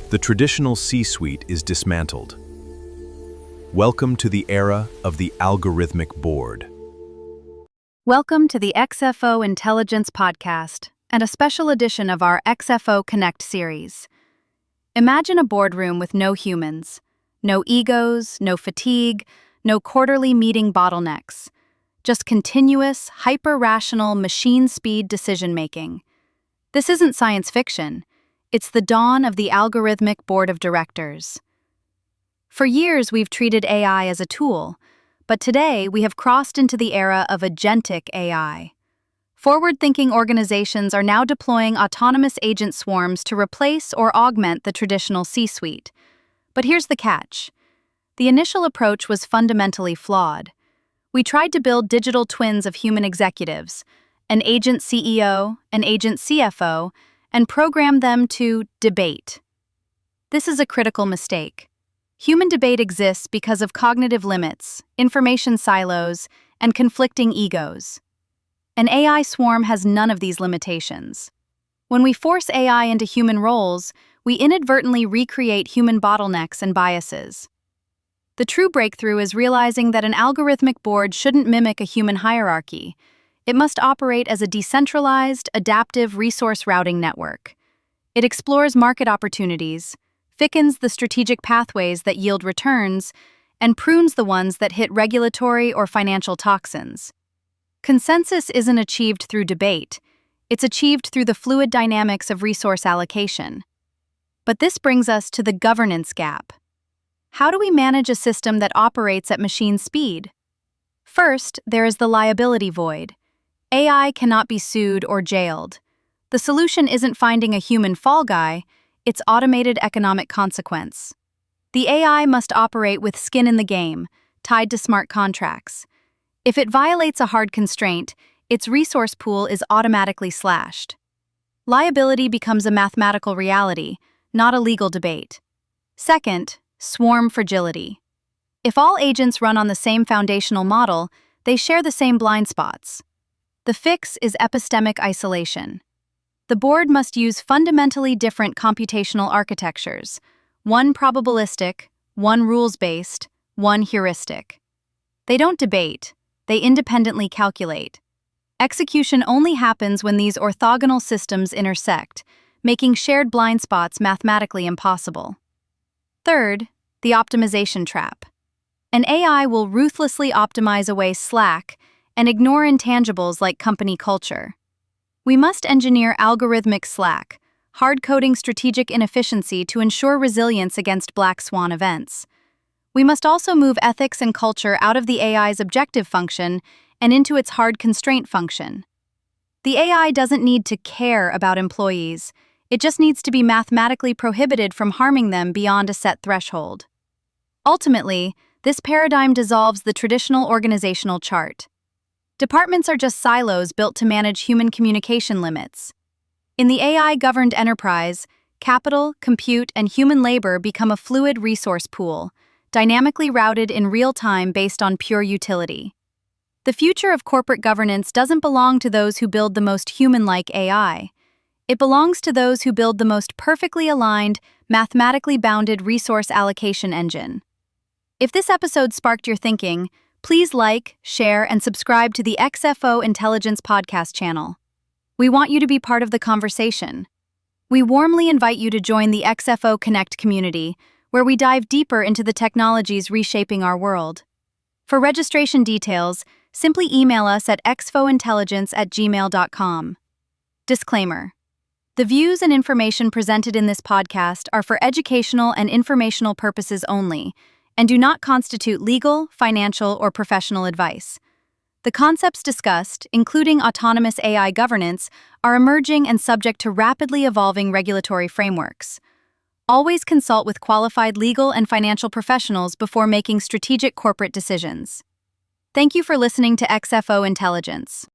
The traditional C-suite is dismantled. Welcome to the era of the Algorithmic Board. Welcome to the XFO Intelligence Podcast and a special edition of our XFO-Connect series. Imagine a boardroom with no humans, no egos, no fatigue, no quarterly meeting bottlenecks, just continuous, hyper-rational, machine-speed decision-making. This isn't science fiction. It's the dawn of the Algorithmic Board of Directors. For years, we've treated AI as a tool, but today we have crossed into the era of Agentic AI. Forward-thinking organizations are now deploying autonomous agent swarms to replace or augment the traditional C-suite. But here's the catch. The initial approach was fundamentally flawed. We tried to build digital twins of human executives, an agent CEO, an agent CFO, and program them to debate. This is a critical mistake. Human debate exists because of cognitive limits, information silos, and conflicting egos. An AI swarm has none of these limitations. When we force AI into human roles, we inadvertently recreate human bottlenecks and biases. The true breakthrough is realizing that an algorithmic board shouldn't mimic a human hierarchy. It must operate as a decentralized, adaptive resource routing network. It explores market opportunities, thickens the strategic pathways that yield returns, and prunes the ones that hit regulatory or financial toxins. Consensus isn't achieved through debate. It's achieved through the fluid dynamics of resource allocation. But this brings us to the governance gap. How do we manage a system that operates at machine speed? First, there is the liability void. AI cannot be sued or jailed. The solution isn't finding a human fall guy, it's automated economic consequence. The AI must operate with skin in the game, tied to smart contracts. If it violates a hard constraint, its resource pool is automatically slashed. Liability becomes a mathematical reality, not a legal debate. Second, swarm fragility. If all agents run on the same foundational model, they share the same blind spots. The fix is epistemic isolation. The board must use fundamentally different computational architectures, one probabilistic, one rules-based, one heuristic. They don't debate, they independently calculate. Execution only happens when these orthogonal systems intersect, making shared blind spots mathematically impossible. Third, the optimization trap. An AI will ruthlessly optimize away slack and ignore intangibles like company culture. We must engineer algorithmic slack, hard-coding strategic inefficiency to ensure resilience against black swan events. We must also move ethics and culture out of the AI's objective function and into its hard constraint function. The AI doesn't need to care about employees, it just needs to be mathematically prohibited from harming them beyond a set threshold. Ultimately, this paradigm dissolves the traditional organizational chart. Departments are just silos built to manage human communication limits. In the AI-governed enterprise, capital, compute, and human labor become a fluid resource pool, dynamically routed in real time based on pure utility. The future of corporate governance doesn't belong to those who build the most human-like AI. It belongs to those who build the most perfectly aligned, mathematically bounded resource allocation engine. If this episode sparked your thinking, please like, share, and subscribe to the XFO Intelligence Podcast channel. We want you to be part of the conversation. We warmly invite you to join the XFO-Connect community, where we dive deeper into the technologies reshaping our world. For registration details, simply email us at xfointelligence@gmail.com. Disclaimer. The views and information presented in this podcast are for educational and informational purposes only, and do not constitute legal, financial, or professional advice. The concepts discussed, including autonomous AI governance, are emerging and subject to rapidly evolving regulatory frameworks. Always consult with qualified legal and financial professionals before making strategic corporate decisions. Thank you for listening to XFO Intelligence.